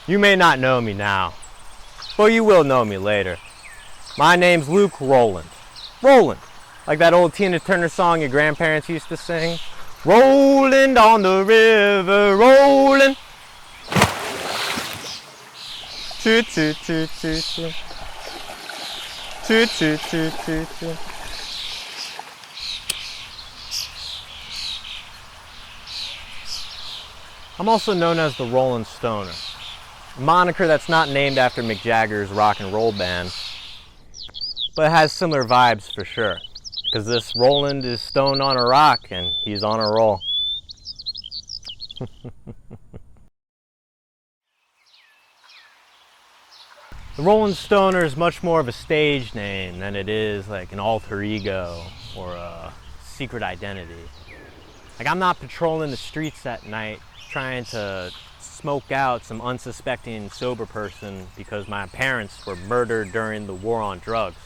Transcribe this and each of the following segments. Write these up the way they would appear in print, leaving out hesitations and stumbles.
You may not know me now, but you will know me later. My name's Luke Rowland. Rowland, like that old Tina Turner song your grandparents used to sing. Rolling on the river, rolling. Toot toot toot toot toot. Toot toot toot toot toot. I'm also known as the Rolling Stoner, a moniker that's not named after Mick Jagger's rock and roll band, but it has similar vibes for sure, because this Roland is stoned on a rock and he's on a roll. The Rolling Stoner is much more of a stage name than it is like an alter ego or a secret identity. Like, I'm not patrolling the streets at night trying to smoke out some unsuspecting sober person because my parents were murdered during the war on drugs.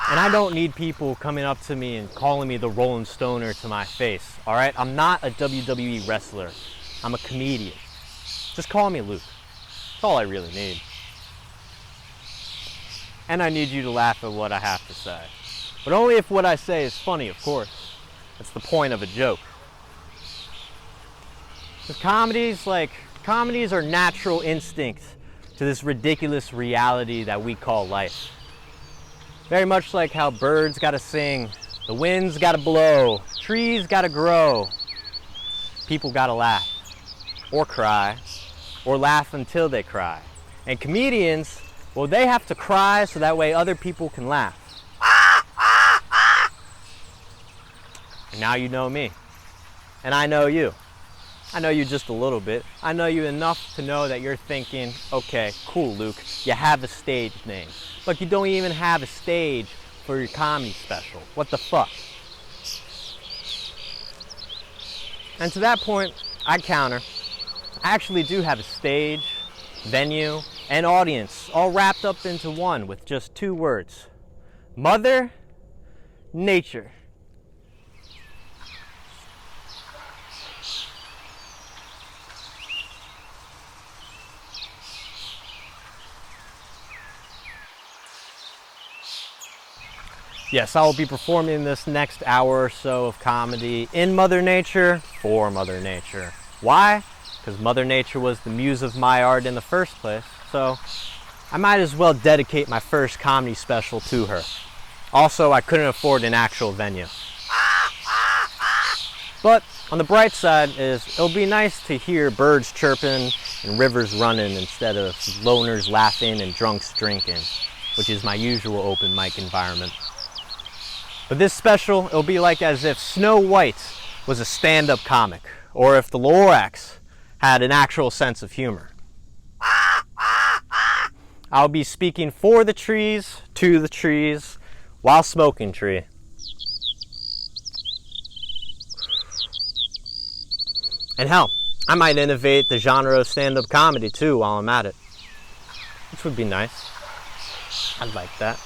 And I don't need people coming up to me and calling me the Rolling Stoner to my face, all right? I'm not a WWE wrestler. I'm a comedian. Just call me Luke. That's all I really need. And I need you to laugh at what I have to say. But only if what I say is funny, of course. That's the point of a joke. Comedies are natural instinct to this ridiculous reality that we call life. Very much like how birds gotta sing, the winds gotta blow, trees gotta grow, people gotta laugh, or cry, or laugh until they cry. And comedians, well, they have to cry so that way other people can laugh. And now you know me, and I know you. I know you just a little bit. I know you enough to know that you're thinking, okay, cool, Luke, you have a stage name. But you don't even have a stage for your comedy special. What the fuck? And to that point, I counter. I actually do have a stage, venue, and audience all wrapped up into one with just 2 words. Mother Nature. Yes, I will be performing this next hour or so of comedy in Mother Nature, for Mother Nature. Why? Because Mother Nature was the muse of my art in the first place, so I might as well dedicate my first comedy special to her. Also, I couldn't afford an actual venue. But on the bright side is it'll be nice to hear birds chirping and rivers running instead of loners laughing and drunks drinking, which is my usual open mic environment. But this special, it'll be like as if Snow White was a stand-up comic, or if the Lorax had an actual sense of humor. I'll be speaking for the trees, to the trees, while smoking tree. And hell, I might innovate the genre of stand-up comedy too while I'm at it, which would be nice. I'd like that.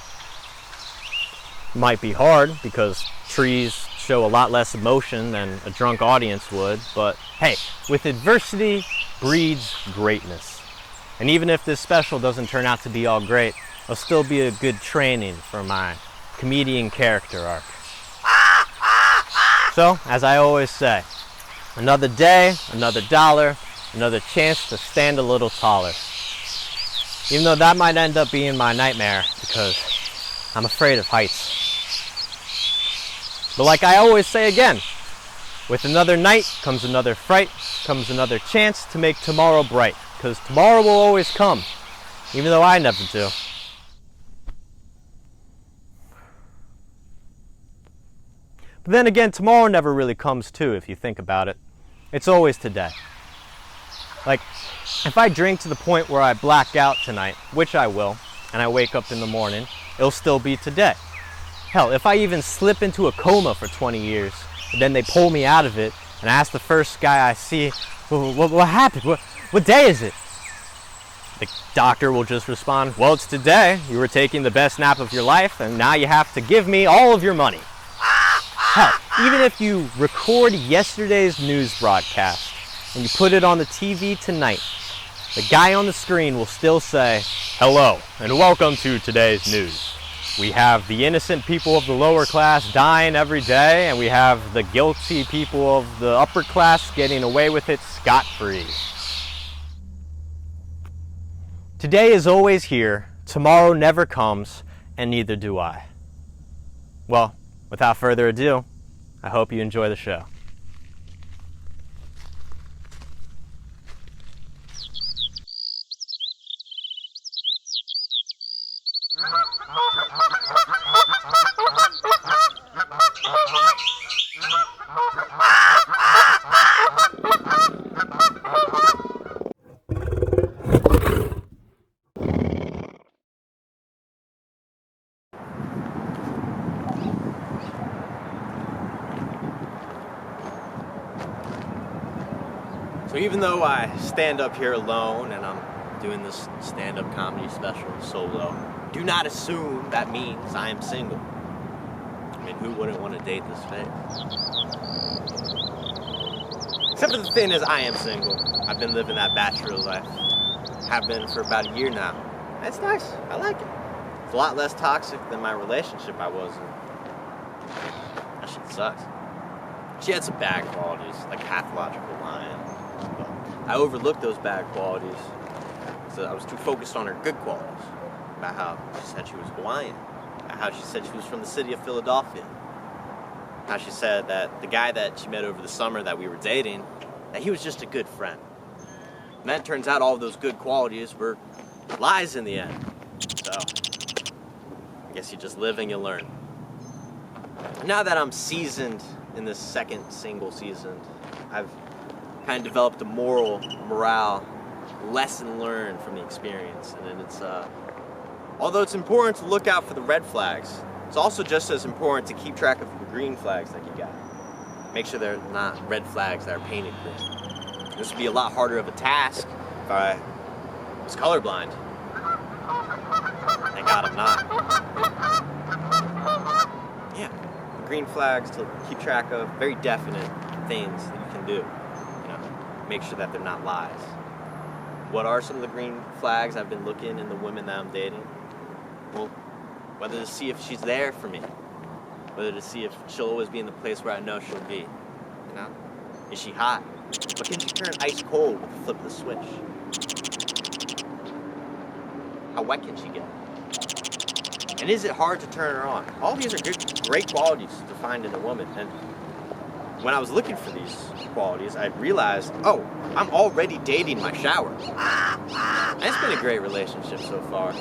Might be hard because trees show a lot less emotion than a drunk audience would, but hey, with adversity breeds greatness. And even if this special doesn't turn out to be all great, it'll still be a good training for my comedian character arc. So, as I always say, another day, another dollar, another chance to stand a little taller. Even though that might end up being my nightmare because I'm afraid of heights. But like I always say again, with another night comes another fright, comes another chance to make tomorrow bright. Because tomorrow will always come, even though I never do. But then again, tomorrow never really comes too, if you think about it. It's always today. Like, if I drink to the point where I black out tonight, which I will, and I wake up in the morning, it'll still be today. Hell, if I even slip into a coma for 20 years, and then they pull me out of it, and I ask the first guy I see, what happened? What day is it? The doctor will just respond, well, it's today. You were taking the best nap of your life, and now you have to give me all of your money. Hell, even if you record yesterday's news broadcast, and you put it on the TV tonight, the guy on the screen will still say, "Hello, and welcome to today's news. We have the innocent people of the lower class dying every day, and we have the guilty people of the upper class getting away with it scot-free." Today is always here, tomorrow never comes, and neither do I. Well, without further ado, I hope you enjoy the show. So even though I stand up here alone and I'm doing this stand-up comedy special solo, do not assume that means I am single. I mean, who wouldn't want to date this face? Except for the thing is, I am single. I've been living that bachelor life. Have been for about a year now. It's nice. I like it. It's a lot less toxic than my relationship I was in. That shit sucks. She had some bad qualities, like pathological lying. But I overlooked those bad qualities, so I was too focused on her good qualities. About how she said she was Hawaiian. About how she said she was from the city of Philadelphia. How she said that the guy that she met over the summer that we were dating, that he was just a good friend. And then it turns out all of those good qualities were lies in the end. So, I guess you just live and you learn. Now that I'm seasoned in this second single season, I've kind of developed a morale lesson learned from the experience. And then it's, although it's important to look out for the red flags, it's also just as important to keep track of the green flags that you got. Make sure they're not red flags that are painted green. This would be a lot harder of a task if I was colorblind. Thank God I'm not. Yeah, green flags to keep track of, very definite things that you can do. You know, make sure that they're not lies. What are some of the green flags I've been looking in the women that I'm dating? Well, whether to see if she's there for me, whether to see if she'll always be in the place where I know she'll be. You know, is she hot? But can she turn ice cold with the flip of the switch? How wet can she get? And is it hard to turn her on? All these are great qualities to find in a woman. And when I was looking for these qualities, I realized, oh, I'm already dating my shower. And it's been a great relationship so far.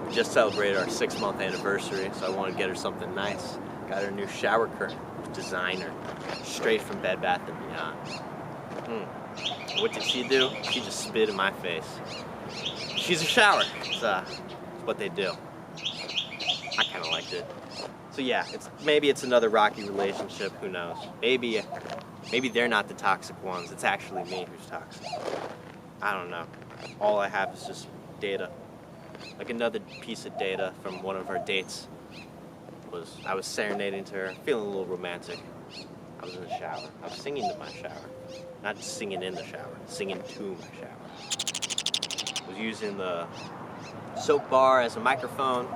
We just celebrated our 6-month anniversary, so I wanted to get her something nice. Got her a new shower curtain, designer, straight from Bed Bath & Beyond. What did she do? She just spit in my face. She's a shower. It's what they do. I kind of liked it. So yeah, maybe it's another rocky relationship. Who knows? Maybe they're not the toxic ones. It's actually me who's toxic. I don't know. All I have is just data. Like another piece of data from one of our dates was I was serenading to her, feeling a little romantic. I was in the shower. I was singing to my shower. Not just singing in the shower, singing to my shower. I was using the soap bar as a microphone,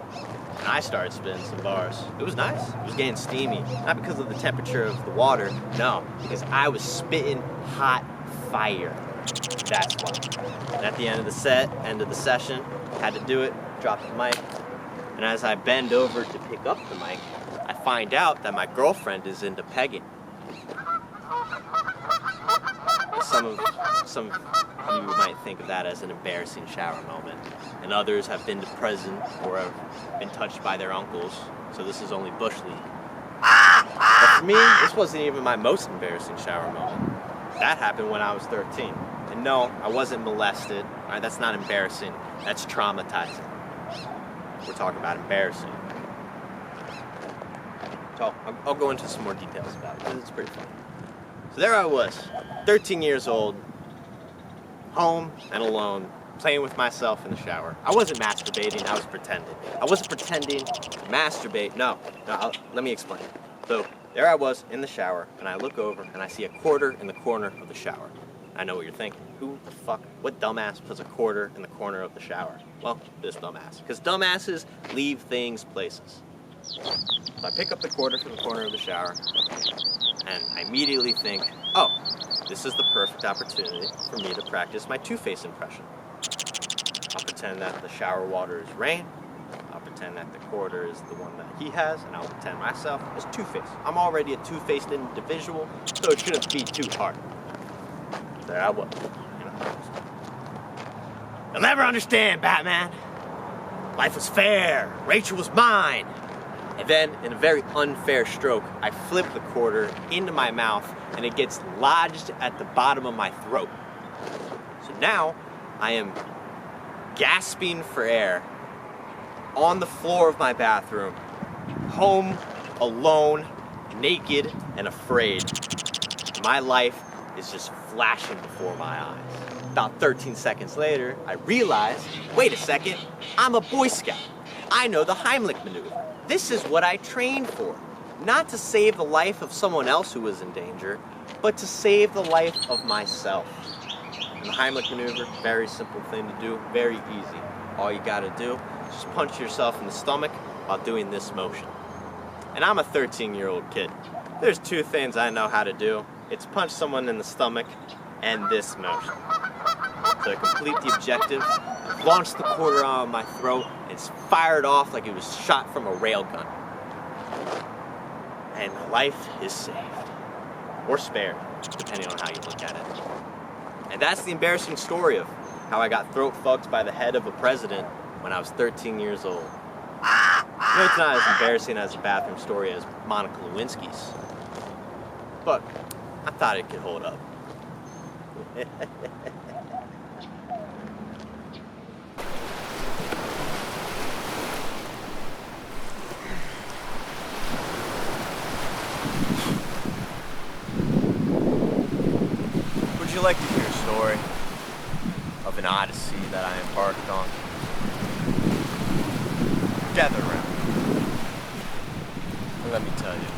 and I started spitting some bars. It was nice. It was getting steamy. Not because of the temperature of the water, no, because I was spitting hot fire. That's why. And at the end of the session, had to do it, drop the mic, and as I bend over to pick up the mic, I find out that my girlfriend is into pegging. Some of you might think of that as an embarrassing shower moment, and others have been to prison or have been touched by their uncles, so this is only bush league. But for me, this wasn't even my most embarrassing shower moment. That happened when I was 13. And no, I wasn't molested. All right, that's not embarrassing. That's traumatizing. We're talking about embarrassing. So I'll go into some more details about it, because it's pretty funny. So there I was, 13 years old, home and alone, playing with myself in the shower. I wasn't masturbating, I was pretending. I wasn't pretending to masturbate. No, let me explain. So there I was in the shower, and I look over and I see a quarter in the corner of the shower. I know what you're thinking. Who the fuck, what dumbass puts a quarter in the corner of the shower? Well, this dumbass. Because dumbasses leave things places. So I pick up the quarter from the corner of the shower, and I immediately think, oh, this is the perfect opportunity for me to practice my Two-Face impression. I'll pretend that the shower water is rain. I'll pretend that the quarter is the one that he has, and I'll pretend myself as Two-Face. I'm already a two-faced individual, so it shouldn't be too hard. There I was. You'll never understand, Batman. Life was fair. Rachel was mine. And then, in a very unfair stroke, I flip the quarter into my mouth, and it gets lodged at the bottom of my throat. So now, I am gasping for air on the floor of my bathroom, home, alone, naked, and afraid. My life is just flashing before my eyes. About 13 seconds later, I realize, wait a second, I'm a Boy Scout. I know the Heimlich maneuver. This is what I trained for. Not to save the life of someone else who was in danger, but to save the life of myself. And the Heimlich maneuver, very simple thing to do, very easy. All you gotta do is just punch yourself in the stomach while doing this motion. And I'm a 13-year-old kid. There's two things I know how to do. It's punch someone in the stomach and this motion. So to complete the objective, I launched the quarter out of my throat and it's fired off like it was shot from a railgun. And my life is saved. Or spared, depending on how you look at it. And that's the embarrassing story of how I got throat fucked by the head of a president when I was 13 years old. You know, it's not as embarrassing as a bathroom story as Monica Lewinsky's. But I thought it could hold up. Would you like to hear a story of an odyssey that I embarked on? Gather around. And let me tell you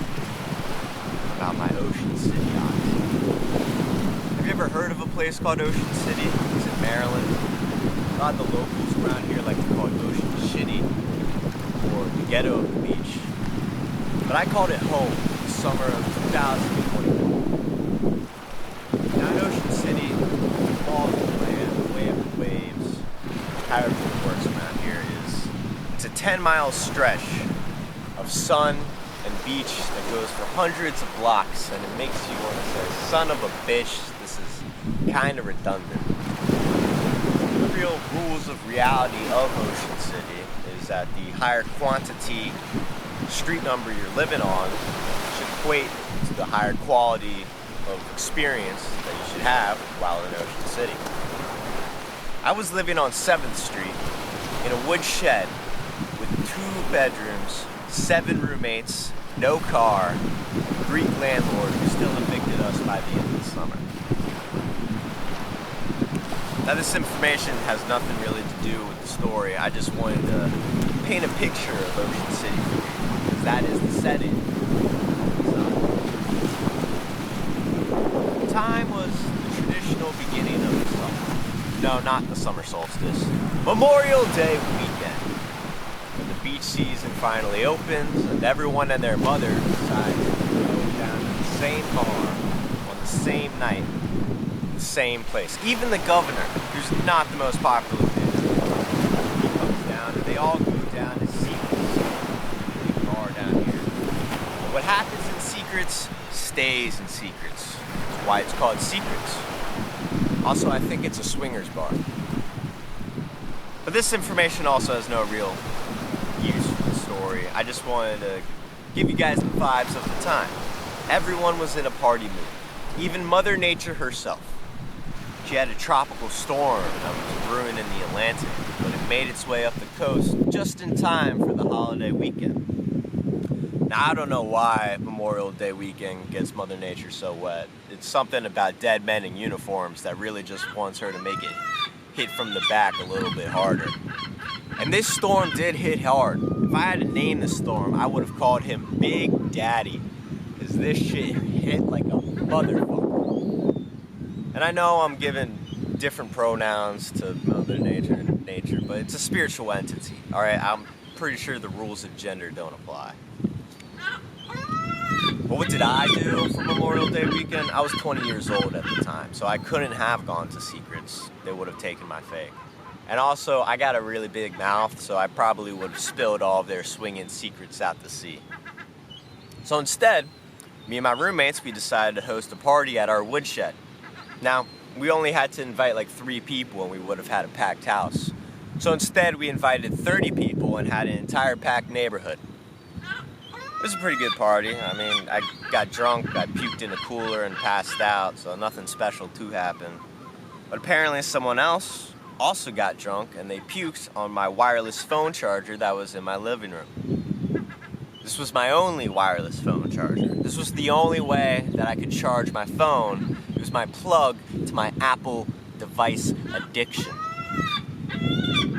about my Ocean City odyssey. Have you ever heard of a place called Ocean City? It's in Maryland. A lot of the locals around here like to call it Ocean Shitty or the ghetto of the beach. But I called it home in the summer of 2021. Now in Ocean City, all of the land, the waves, however it works around here is, it's a 10-mile stretch of sun and beach that goes for hundreds of blocks, and it makes you want to say, son of a bitch, this is kind of redundant. The real rules of reality of Ocean City is that the higher quantity street number you're living on should equate to the higher quality of experience that you should have while in Ocean City. I was living on 7th Street in a wood shed with 2 bedrooms, 7 roommates, no car, a Greek landlord who still evicted us by the end of the summer. Now this information has nothing really to do with the story. I just wanted to paint a picture of Ocean City for you, because that is the setting. So, time was the traditional beginning of the summer. No, not the summer solstice. Memorial Day weekend. When the beach season finally opens and everyone and their mother decides to go down to the same bar on the same night, the same place. Even the governor, who's not the most popular kid, he comes down and they all go down to Secrets, a big bar down here. But what happens in Secrets stays in Secrets. That's why it's called Secrets. Also, I think it's a swingers bar. But this information also has no real use for the story. I just wanted to give you guys the vibes of the time. Everyone was in a party mood. Even Mother Nature herself. She had a tropical storm that was brewing in the Atlantic, but it made its way up the coast just in time for the holiday weekend. Now, I don't know why Memorial Day weekend gets Mother Nature so wet. It's something about dead men in uniforms that really just wants her to make it hit from the back a little bit harder. And this storm did hit hard. If I had to name the storm, I would have called him Big Daddy, because this shit hit like a motherfucker. And And I know I'm giving different pronouns to Mother Nature, but it's a spiritual entity, all right? I'm pretty sure the rules of gender don't apply. But what did I do for Memorial Day weekend? I was 20 years old at the time, so I couldn't have gone to Secrets. They would have taken my fake. And also, I got a really big mouth, so I probably would have spilled all of their swinging secrets out to sea. So instead, me and my roommates, we decided to host a party at our woodshed. Now, we only had to invite like 3 people and we would have had a packed house. So instead, we invited 30 people and had an entire packed neighborhood. It was a pretty good party. I mean, I got drunk, I puked in a cooler and passed out, so nothing special to happen. But apparently someone else also got drunk and they puked on my wireless phone charger that was in my living room. This was my only wireless phone charger. This was the only way that I could charge my phone. It was my plug to my Apple device addiction.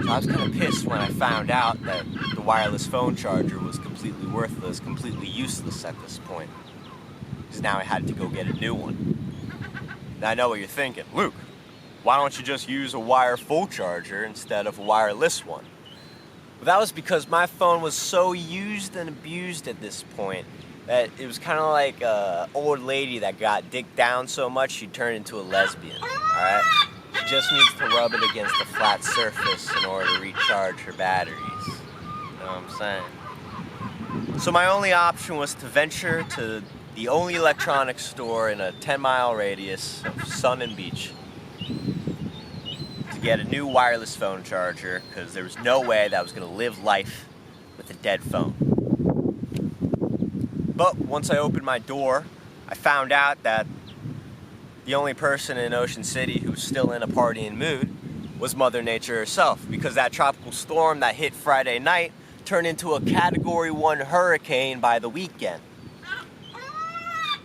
So I was kind of pissed when I found out that the wireless phone charger was completely worthless, completely useless at this point. Because now I had to go get a new one. Now I know what you're thinking. Luke, why don't you just use a wire full charger instead of a wireless one? Well, that was because my phone was so used and abused at this point that it was kind of like an old lady that got dicked down so much she turned into a lesbian, alright? She just needs to rub it against a flat surface in order to recharge her batteries. You know what I'm saying? So my only option was to venture to the only electronics store in a 10-mile radius of sun and beach to get a new wireless phone charger, because there was no way that I was going to live life with a dead phone. But once I opened my door, I found out that the only person in Ocean City who was still in a partying mood was Mother Nature herself, because that tropical storm that hit Friday night turned into a Category 1 hurricane by the weekend.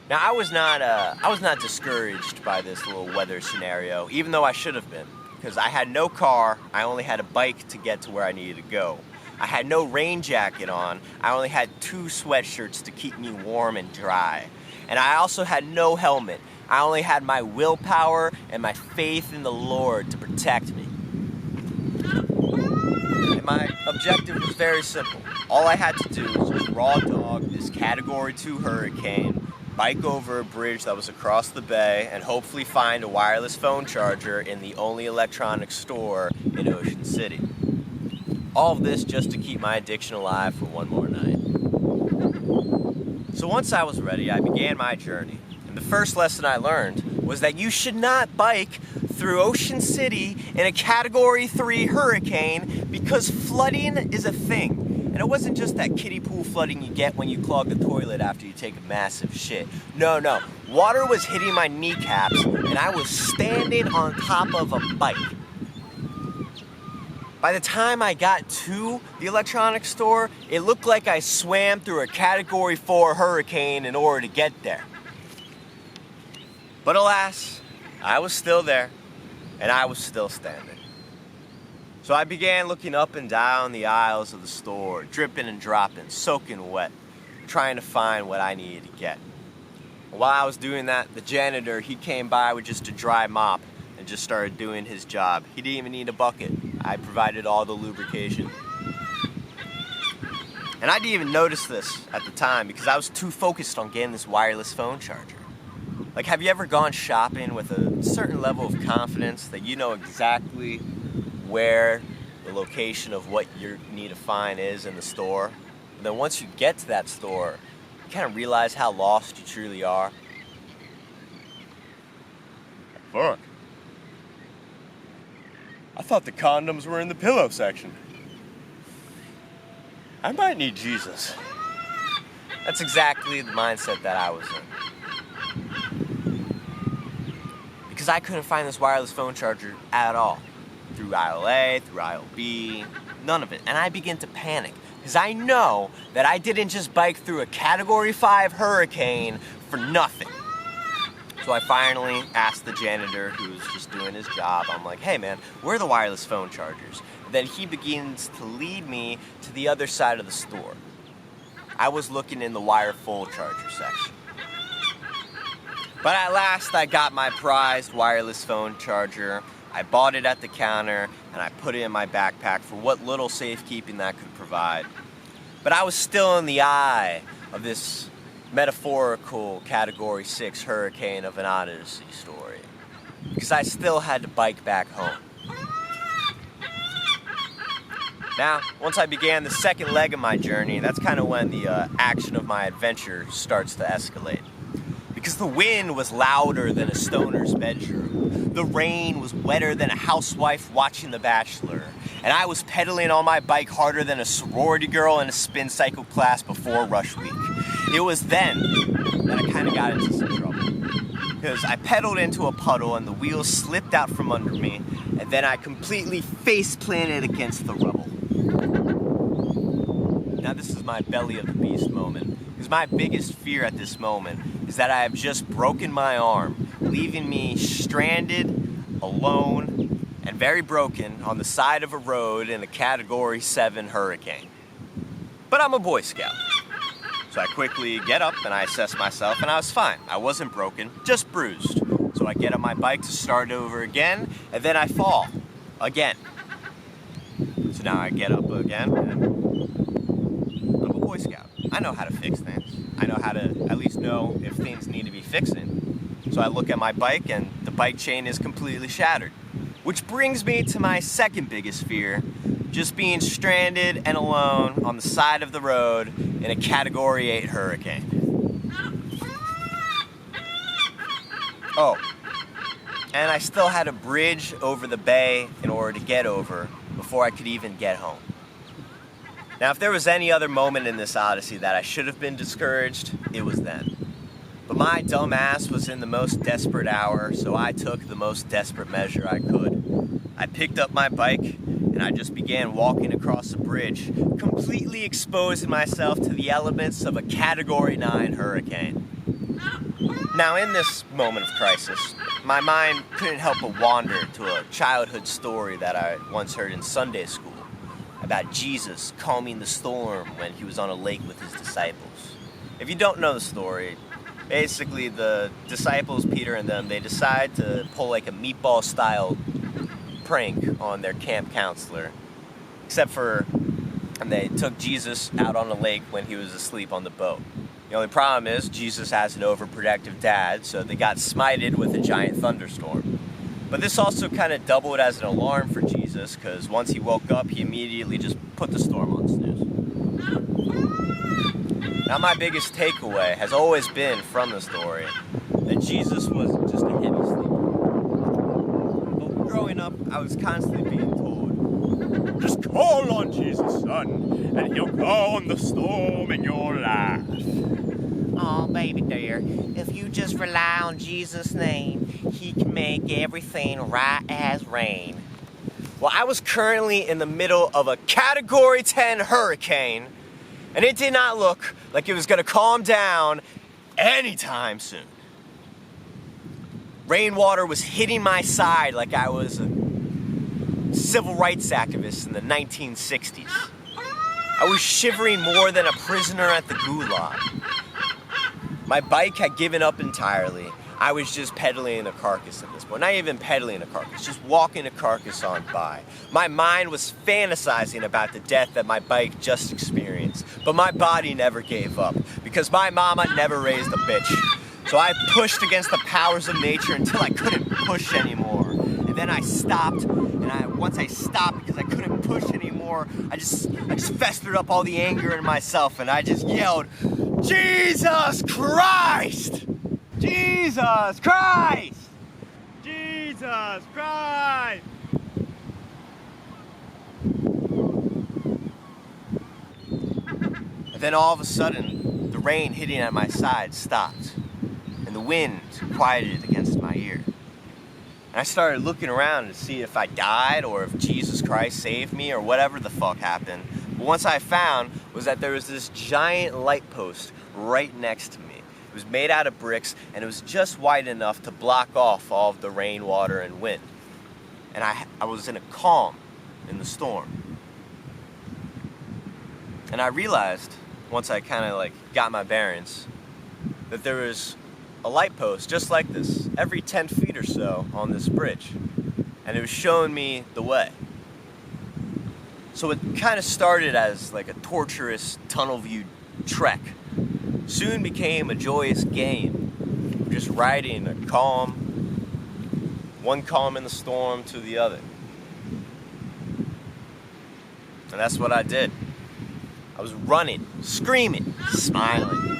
Now, I was not discouraged by this little weather scenario, even though I should have been, because I had no car, I only had a bike to get to where I needed to go. I had no rain jacket on, I only had 2 sweatshirts to keep me warm and dry. And I also had no helmet. I only had my willpower and my faith in the Lord to protect me. And my objective was very simple. All I had to do was just raw dog this Category 2 hurricane, bike over a bridge that was across the bay, and hopefully find a wireless phone charger in the only electronics store in Ocean City. All of this just to keep my addiction alive for one more night. So once I was ready, I began my journey. And the first lesson I learned was that you should not bike through Ocean City in a Category 3 hurricane, because flooding is a thing. And it wasn't just that kiddie pool flooding you get when you clog the toilet after you take a massive shit. No. Water was hitting my kneecaps, and I was standing on top of a bike. By the time I got to the electronics store, it looked like I swam through a Category 4 hurricane in order to get there. But alas, I was still there, and I was still standing. So I began looking up and down the aisles of the store, dripping and dropping, soaking wet, trying to find what I needed to get. While I was doing that, the janitor, he came by with just a dry mop and just started doing his job. He didn't even need a bucket. I provided all the lubrication. And I didn't even notice this at the time because I was too focused on getting this wireless phone charger. Like, have you ever gone shopping with a certain level of confidence that you know exactly where the location of what you need to find is in the store? And then once you get to that store, you kind of realize how lost you truly are. Fuck. I thought the condoms were in the pillow section. I might need Jesus. That's exactly the mindset that I was in. Because I couldn't find this wireless phone charger at all. Through aisle A, through aisle B, none of it. And I began to panic. Because I know that I didn't just bike through a Category 5 hurricane for nothing. So I finally asked the janitor, who was just doing his job, I'm like, hey man, where are the wireless phone chargers? And then he begins to lead me to the other side of the store. I was looking in the wire full charger section. But at last I got my prized wireless phone charger. I bought it at the counter and I put it in my backpack for what little safekeeping that could provide. But I was still in the eye of this metaphorical Category 6 hurricane of an odyssey story, because I still had to bike back home. Now, once I began the second leg of my journey, that's kind of when the action of my adventure starts to escalate. Because the wind was louder than a stoner's bedroom. The rain was wetter than a housewife watching The Bachelor. And I was pedaling on my bike harder than a sorority girl in a spin cycle class before rush week. It was then that I kind of got into some trouble. Because I pedaled into a puddle and the wheels slipped out from under me, and then I completely face planted against the rubble. Now this is my belly of the beast moment, because my biggest fear at this moment is that I have just broken my arm, leaving me stranded, alone, and very broken on the side of a road in a Category 7 hurricane. But I'm a Boy Scout. So I quickly get up and I assess myself, and I was fine. I wasn't broken, just bruised. So I get on my bike to start over again, and then I fall again. So now I get up again, and I'm a Boy Scout. I know how to fix things. I know how to at least know if things need to be fixing. So I look at my bike, and the bike chain is completely shattered. Which brings me to my second biggest fear, just being stranded and alone on the side of the road in a Category 8 hurricane. Oh, and I still had a bridge over the bay in order to get over before I could even get home. Now, if there was any other moment in this odyssey that I should have been discouraged, it was then. But my dumb ass was in the most desperate hour, so I took the most desperate measure I could. I picked up my bike, and I just began walking across the bridge, completely exposing myself to the elements of a Category 9 hurricane. Now, in this moment of crisis, my mind couldn't help but wander to a childhood story that I once heard in Sunday school about Jesus calming the storm when he was on a lake with his disciples. If you don't know the story, basically the disciples, Peter and them, they decide to pull like a meatball-style prank on their camp counselor, and they took Jesus out on a lake when he was asleep on the boat. The only problem is Jesus has an overprotective dad, so they got smited with a giant thunderstorm. But this also kind of doubled as an alarm for Jesus, because once he woke up, he immediately just put the storm on snooze. Now, my biggest takeaway has always been from the story that Jesus wasn't just a heavy sleeper. But growing up, I was constantly being told, just call on Jesus, son, and he'll calm the storm in your life. Oh, baby dear, if you just rely on Jesus' name, he can make everything right as rain. Well, I was currently in the middle of a Category 10 hurricane, and it did not look like it was going to calm down anytime soon. Rainwater was hitting my side like I was a civil rights activist in the 1960s. I was shivering more than a prisoner at the gulag. My bike had given up entirely. I was just pedaling a carcass at this point. Not even pedaling a carcass, just walking a carcass on by. My mind was fantasizing about the death that my bike just experienced. But my body never gave up, because my mama never raised a bitch. So I pushed against the powers of nature until I couldn't push anymore. And then I stopped, and once I stopped because I couldn't push anymore, I just festered up all the anger in myself, and I just yelled, Jesus Christ! Jesus Christ! Jesus Christ! And then all of a sudden, the rain hitting at my side stopped, and the wind quieted against my ear. And I started looking around to see if I died or if Jesus Christ saved me or whatever the fuck happened. But once I found was that there was this giant light post right next to me. It was made out of bricks, and it was just wide enough to block off all of the rain, water, and wind. And I was in a calm in the storm. And I realized, once I kind of got my bearings, that there was a light post just like this every 10 feet or so on this bridge, and it was showing me the way. So it kind of started as like a torturous tunnel view trek, soon became a joyous game, just riding a calm, one calm in the storm to the other. And that's what I did. I was running, screaming, smiling,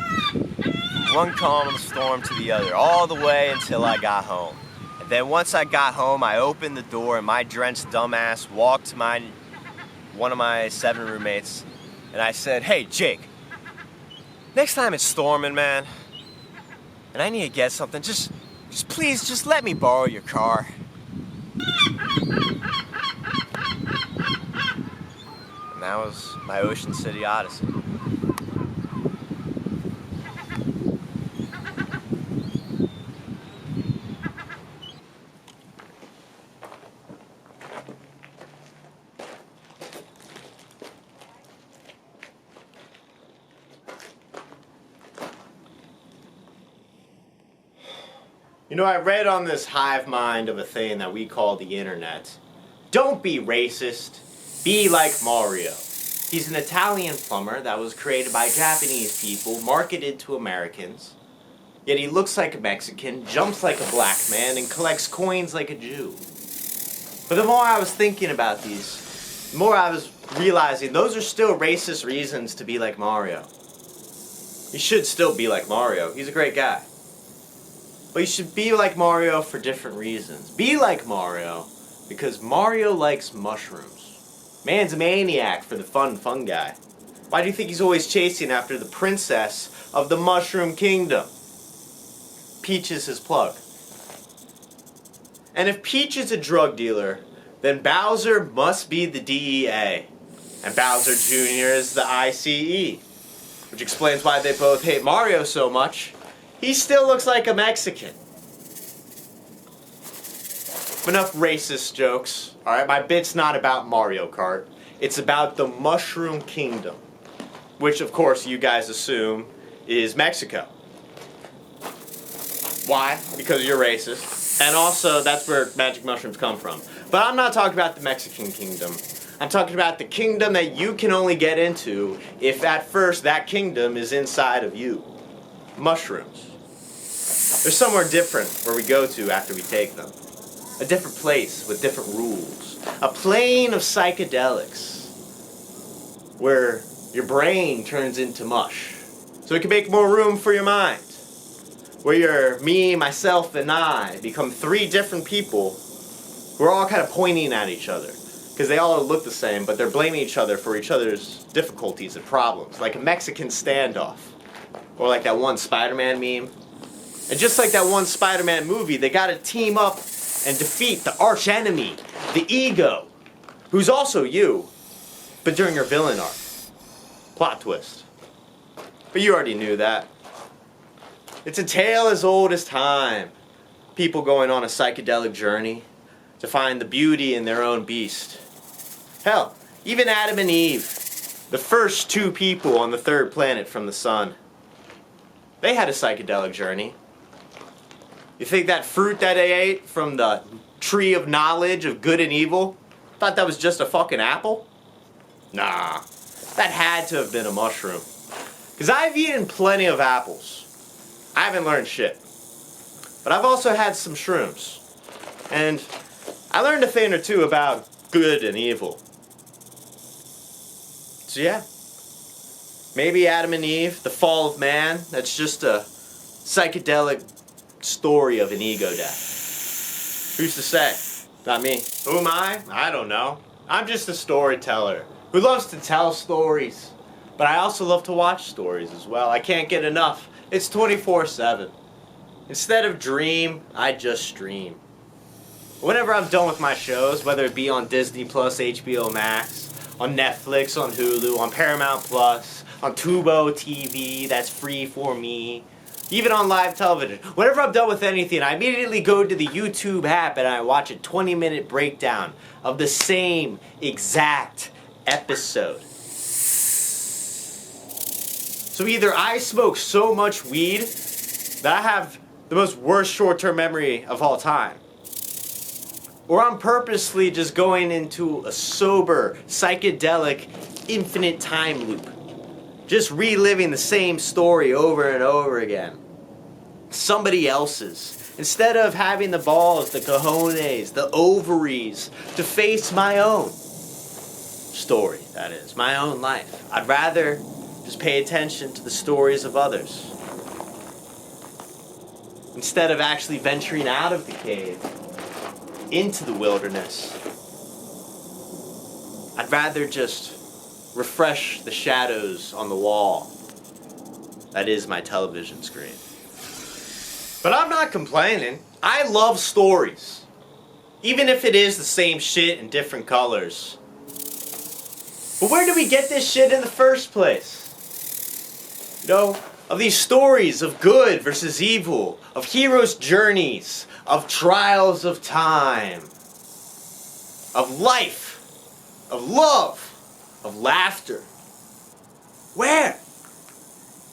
from one calm in the storm to the other, all the way until I got home. And then once I got home, I opened the door and my drenched dumbass walked to one of my 7 roommates, and I said, "Hey, Jake, next time it's storming, man, and I need to get something, just please, just let me borrow your car." And that was my Ocean City Odyssey. You know, I read on this hive mind of a thing that we call the internet, don't be racist, be like Mario. He's an Italian plumber that was created by Japanese people, marketed to Americans, yet he looks like a Mexican, jumps like a black man, and collects coins like a Jew. But the more I was thinking about these, the more I was realizing those are still racist reasons to be like Mario. You should still be like Mario, he's a great guy. But you should be like Mario for different reasons. Be like Mario because Mario likes mushrooms. Man's a maniac for the fun guy. Why do you think he's always chasing after the princess of the Mushroom Kingdom? Peach is his plug. And if Peach is a drug dealer, then Bowser must be the DEA. And Bowser Jr. is the ICE. Which explains why they both hate Mario so much. He still looks like a Mexican. Enough racist jokes. Alright, my bit's not about Mario Kart. It's about the Mushroom Kingdom. Which, of course, you guys assume is Mexico. Why? Because you're racist. And also, that's where magic mushrooms come from. But I'm not talking about the Mexican kingdom. I'm talking about the kingdom that you can only get into if at first that kingdom is inside of you. Mushrooms. There's somewhere different where we go to after we take them. A different place with different rules. A plane of psychedelics where your brain turns into mush. So it can make more room for your mind. Where your me, myself, and I become 3 different people who are all kind of pointing at each other. Because they all look the same, but they're blaming each other for each other's difficulties and problems. Like a Mexican standoff. Or like that one Spider-Man meme. And just like that one Spider-Man movie, they gotta team up and defeat the arch enemy, the ego, who's also you, but during your villain arc. Plot twist. But you already knew that. It's a tale as old as time. People going on a psychedelic journey to find the beauty in their own beast. Hell, even Adam and Eve, the first 2 people on the 3rd planet from the sun, they had a psychedelic journey. You think that fruit that they ate from the tree of knowledge of good and evil, thought that was just a fucking apple? Nah, that had to have been a mushroom. Because I've eaten plenty of apples. I haven't learned shit. But I've also had some shrooms. And I learned a thing or two about good and evil. So yeah. Maybe Adam and Eve, the fall of man, that's just a psychedelic story of an ego death. Who's to say? Not me. Who am I? I don't know. I'm just a storyteller who loves to tell stories. But I also love to watch stories as well. I can't get enough. It's 24/7. Instead of dream, I just stream. Whenever I'm done with my shows, whether it be on Disney Plus, HBO Max, on Netflix, on Hulu, on Paramount Plus, on Tubo TV, that's free for me, even on live television. Whenever I'm done with anything, I immediately go to the YouTube app and I watch a 20-minute breakdown of the same exact episode. So either I smoke so much weed that I have the most worst short-term memory of all time. Or I'm purposely just going into a sober, psychedelic, infinite time loop. Just reliving the same story over and over again. Somebody else's. Instead of having the balls, the cojones, the ovaries, to face my own story, that is, my own life. I'd rather just pay attention to the stories of others. Instead of actually venturing out of the cave, into the wilderness, I'd rather just refresh the shadows on the wall. That is my television screen. But I'm not complaining. I love stories. Even if it is the same shit in different colors. But where did we get this shit in the first place? You know, of these stories of good versus evil, of heroes' journeys, of trials of time, of life, of love, of laughter. Where?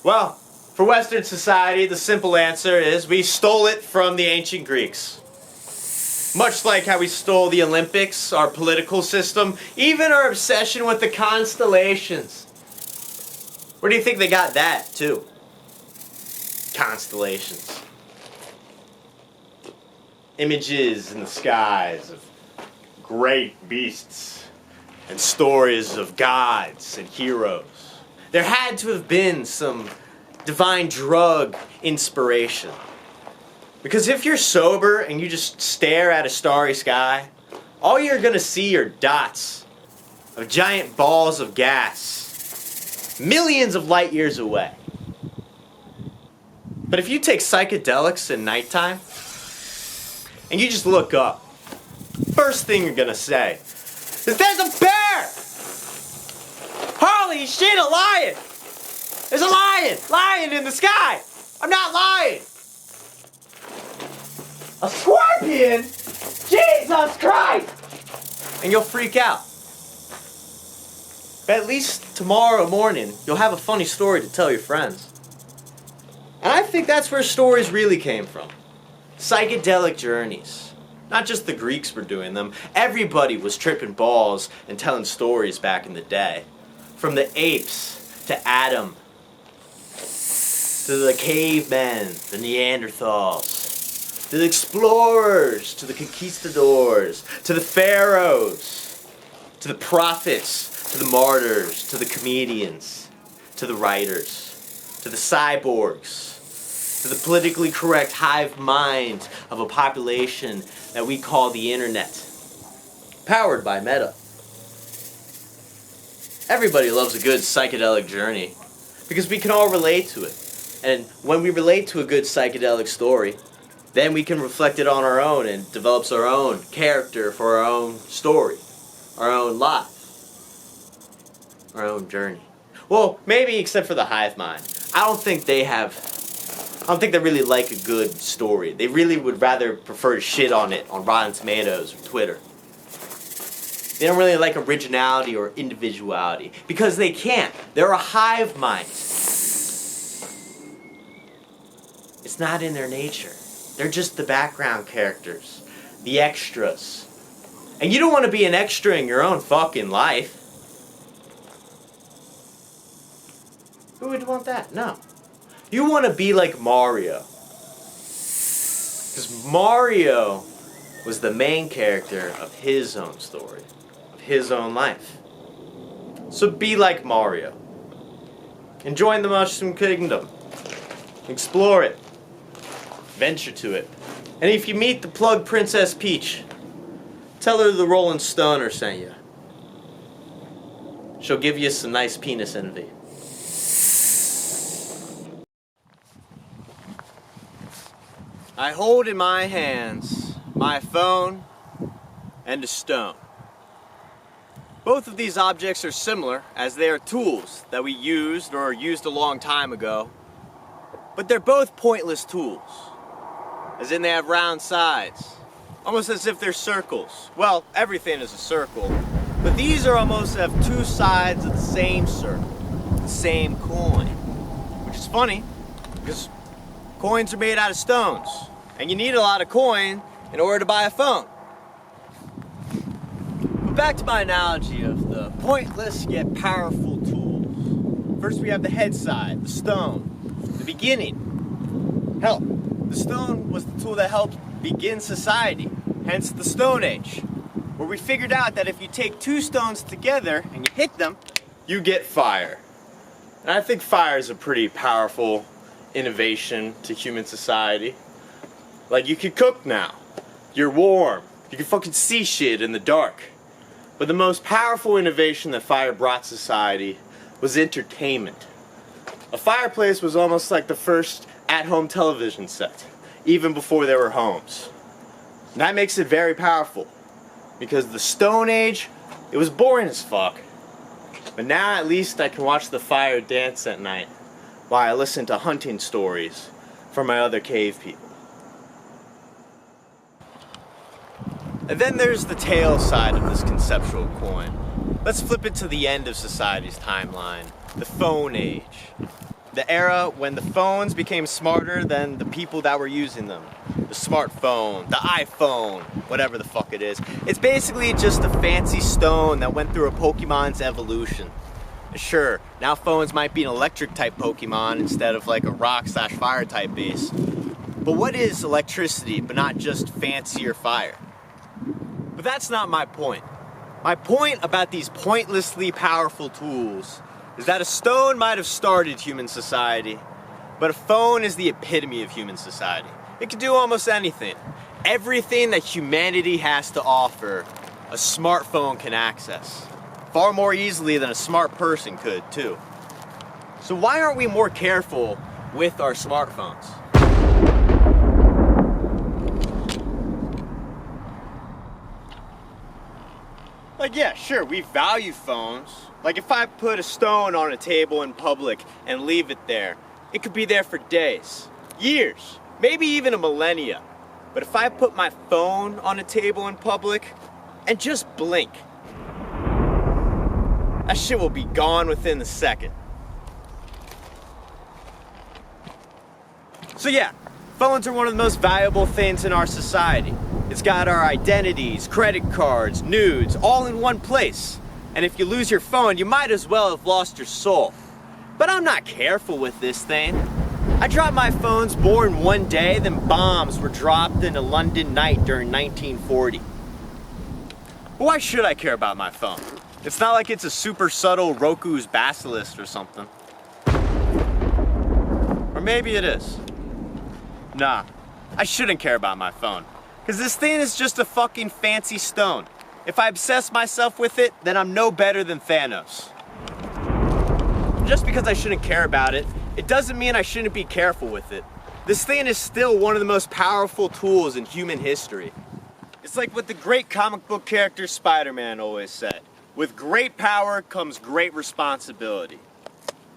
Well, for Western society, the simple answer is we stole it from the ancient Greeks. Much like how we stole the Olympics, our political system, even our obsession with the constellations. Where do you think they got that, too? Constellations. Images in the skies of great beasts and stories of gods and heroes. There had to have been some divine drug inspiration. Because if you're sober and you just stare at a starry sky, all you're gonna see are dots of giant balls of gas, millions of light years away. But if you take psychedelics at nighttime, and you just look up, first thing you're gonna say is, "There's a bear! Holy shit, a lion! There's a lion! Lion in the sky! I'm not lying! A scorpion? Jesus Christ!" And you'll freak out. But at least tomorrow morning, you'll have a funny story to tell your friends. And I think that's where stories really came from. Psychedelic journeys. Not just the Greeks were doing them. Everybody was tripping balls and telling stories back in the day. From the apes to Adam, to the cavemen, the Neanderthals, to the explorers, to the conquistadors, to the pharaohs, to the prophets, to the martyrs, to the comedians, to the writers, to the cyborgs, to the politically correct hive mind of a population that we call the internet, powered by Meta. Everybody loves a good psychedelic journey because we can all relate to it. And when we relate to a good psychedelic story, then we can reflect it on our own and develops our own character for our own story, our own life, our own journey. Well, maybe except for the hive mind. I don't think they really like a good story. They really would rather prefer to shit on it on Rotten Tomatoes or Twitter. They don't really like originality or individuality because they can't. They're a hive mind. It's not in their nature. They're just the background characters, the extras. And you don't want to be an extra in your own fucking life. Who would want that? No. You want to be like Mario. Because Mario was the main character of his own story, of his own life. So be like Mario. And join the Mushroom Kingdom. Explore it. Venture to it. And if you meet the plug Princess Peach, tell her the Rolling Stoner sent you. She'll give you some nice penis envy. I hold in my hands my phone and a stone. Both of these objects are similar as they are tools that we used or used a long time ago, but they're both pointless tools, as in they have round sides, almost as if they're circles. Well, everything is a circle, but these are almost have two sides of the same circle, the same coin, which is funny because Coins are made out of stones, and you need a lot of coin in order to buy a phone. But back to my analogy of the pointless yet powerful tools. First we have the head side, the stone, the beginning. Hell, the stone was the tool that helped begin society, hence the Stone Age, where we figured out that if you take two stones together and you hit them, you get fire. And I think fire is a pretty powerful innovation to human society. Like, you can cook now. You're warm. You can fucking see shit in the dark. But the most powerful innovation that fire brought society was entertainment. A fireplace was almost like the first at-home television set, even before there were homes. And that makes it very powerful, because the Stone Age, it was boring as fuck. But now at least I can watch the fire dance at night while I listen to hunting stories from my other cave people. And then there's the tail side of this conceptual coin. Let's flip it to the end of society's timeline, the phone age. The era when the phones became smarter than the people that were using them. The smartphone, the iPhone, whatever the fuck it is. It's basically just a fancy stone that went through a Pokemon's evolution. Sure, now phones might be an electric type Pokemon instead of like a rock/fire type base. But what is electricity but not just fancier fire? But that's not my point. My point about these pointlessly powerful tools is that a stone might have started human society, but a phone is the epitome of human society. It can do almost anything. Everything that humanity has to offer, a smartphone can access. Far more easily than a smart person could, too. So why aren't we more careful with our smartphones? Like, yeah, sure, we value phones. Like, if I put a stone on a table in public and leave it there, it could be there for days, years, maybe even a millennia. But if I put my phone on a table in public and just blink, that shit will be gone within a second. So yeah, phones are one of the most valuable things in our society. It's got our identities, credit cards, nudes, all in one place. And if you lose your phone, you might as well have lost your soul. But I'm not careful with this thing. I dropped my phone's born one day, then bombs were dropped in a London night during 1940. But why should I care about my phone? It's not like it's a super subtle Roku's basilisk or something. Or maybe it is. Nah, I shouldn't care about my phone. Because this thing is just a fucking fancy stone. If I obsess myself with it, then I'm no better than Thanos. Just because I shouldn't care about it, it doesn't mean I shouldn't be careful with it. This thing is still one of the most powerful tools in human history. It's like what the great comic book character Spider-Man always said. With great power comes great responsibility.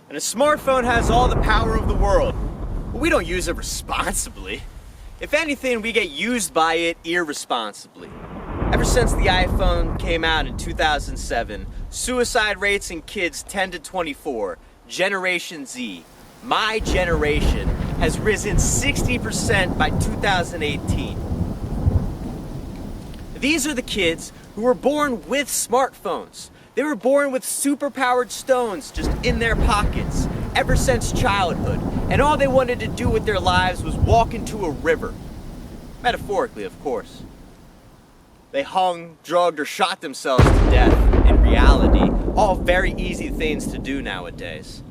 And a smartphone has all the power of the world, but we don't use it responsibly. If anything, we get used by it irresponsibly. Ever since the iPhone came out in 2007, suicide rates in kids 10 to 24, Generation Z, my generation, has risen 60% by 2018. These are the kids who were born with smartphones. They were born with superpowered stones just in their pockets ever since childhood. And all they wanted to do with their lives was walk into a river. Metaphorically, of course. They hung, drugged, or shot themselves to death. In reality, all very easy things to do nowadays.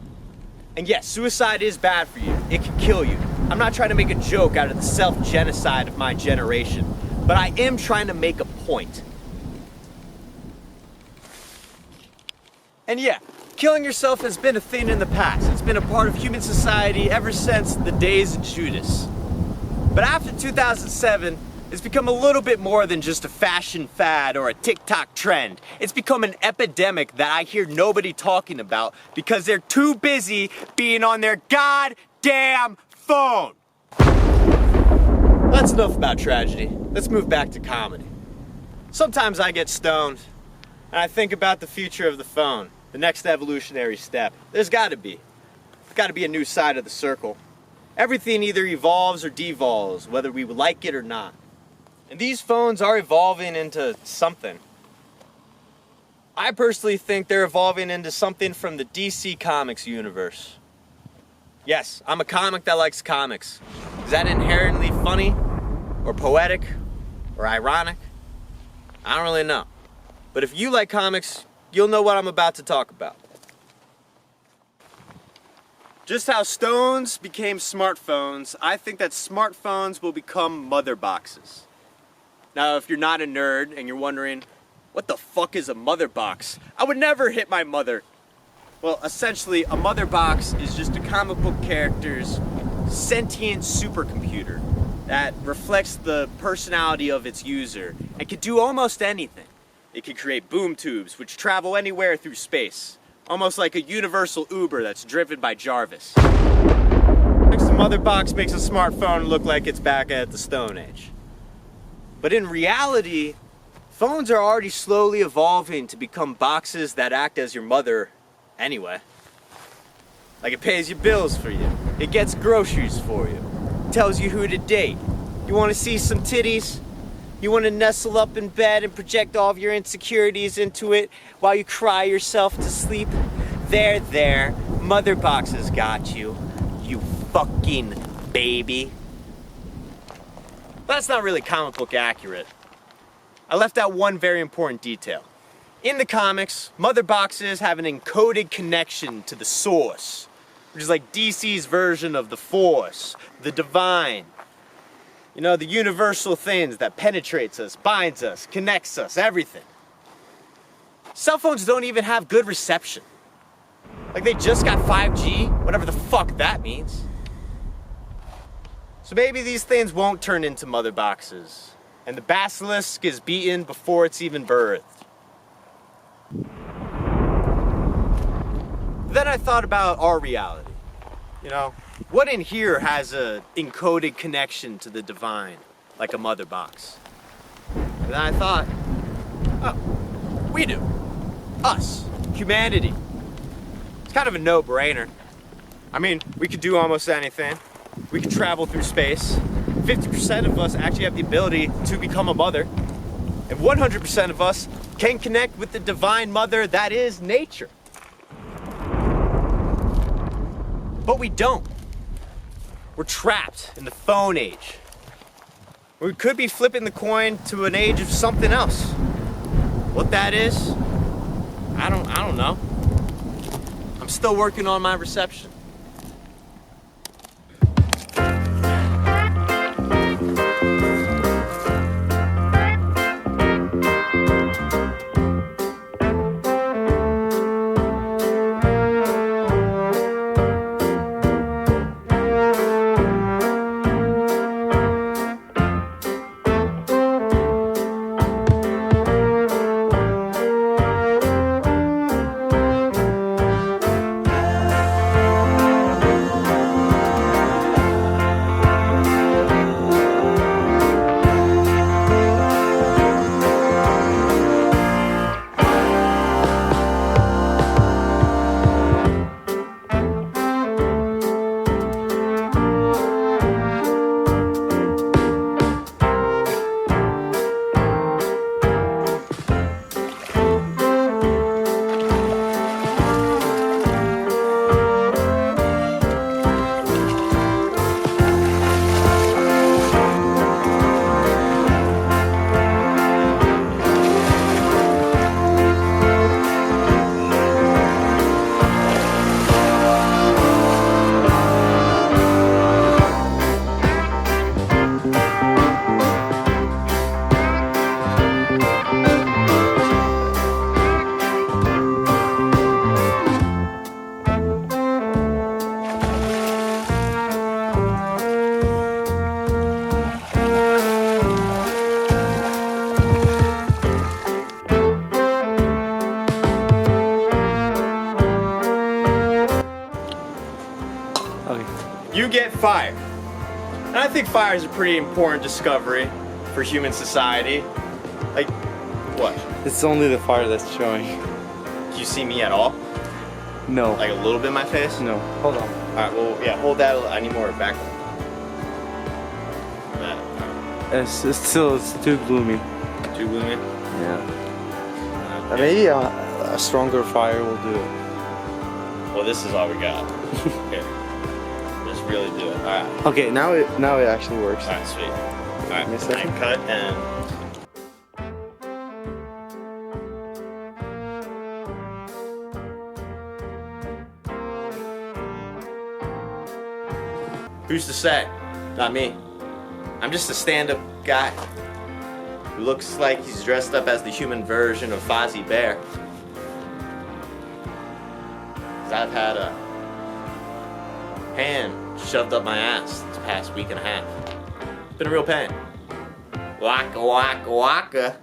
And yes, suicide is bad for you. It can kill you. I'm not trying to make a joke out of the self-genocide of my generation, but I am trying to make a point. And yeah, killing yourself has been a thing in the past. It's been a part of human society ever since the days of Judas. But after 2007, it's become a little bit more than just a fashion fad or a TikTok trend. It's become an epidemic that I hear nobody talking about because they're too busy being on their goddamn phone. That's enough about tragedy. Let's move back to comedy. Sometimes I get stoned and I think about the future of the phone, the next evolutionary step. There's gotta be a new side of the circle. Everything either evolves or devolves, whether we like it or not. And these phones are evolving into something. I personally think they're evolving into something from the DC Comics universe. Yes, I'm a comic that likes comics. Is that inherently funny, or poetic, or ironic? I don't really know. But if you like comics, you'll know what I'm about to talk about. Just how stones became smartphones, I think that smartphones will become mother boxes. Now, if you're not a nerd and you're wondering, what the fuck is a mother box? I would never hit my mother. Well, essentially, a mother box is just a comic book character's sentient supercomputer that reflects the personality of its user and can do almost anything. It can create boom tubes, which travel anywhere through space. Almost like a universal Uber that's driven by Jarvis. The mother box makes a smartphone look like it's back at the Stone Age. But in reality, phones are already slowly evolving to become boxes that act as your mother anyway. Like it pays your bills for you, it gets groceries for you, tells you who to date. You want to see some titties? You want to nestle up in bed and project all of your insecurities into it while you cry yourself to sleep? There, mother boxes got you, you fucking baby. But that's not really comic book accurate. I left out one very important detail. In the comics, mother boxes have an encoded connection to the source, which is like DC's version of the Force, the divine. You know, the universal things that penetrates us, binds us, connects us, everything. Cell phones don't even have good reception. Like they just got 5G, whatever the fuck that means. So maybe these things won't turn into mother boxes, and the basilisk is beaten before it's even birthed. Then I thought about our reality. You know, what in here has a encoded connection to the divine, like a mother box? And then I thought, oh, we do. Us, humanity. It's kind of a no-brainer. I mean, we could do almost anything. We could travel through space. 50% of us actually have the ability to become a mother. And 100% of us can connect with the divine mother that is nature. But we don't. We're trapped in the phone age. We could be flipping the coin to an age of something else. What that is, I don't know. I'm still working on my reception. You get fire. And I think fire is a pretty important discovery for human society. Like, what? It's only the fire that's showing. Do you see me at all? No. Like a little bit in my face? No. Hold on. Alright, well, yeah, hold that. I need more back. It's too gloomy. Too gloomy? Yeah. Okay. Maybe a stronger fire will do it. Well, this is all we got. Here. Let's really do it. Alright. Okay, now it actually works. Alright, sweet. Alright, Give me a second. and cut and... Who's to say? Not me. I'm just a stand-up guy who looks like he's dressed up as the human version of Fozzie Bear. 'Cause I've had a hand shoved up my ass this past week and a half. It's been a real pain. Waka waka waka.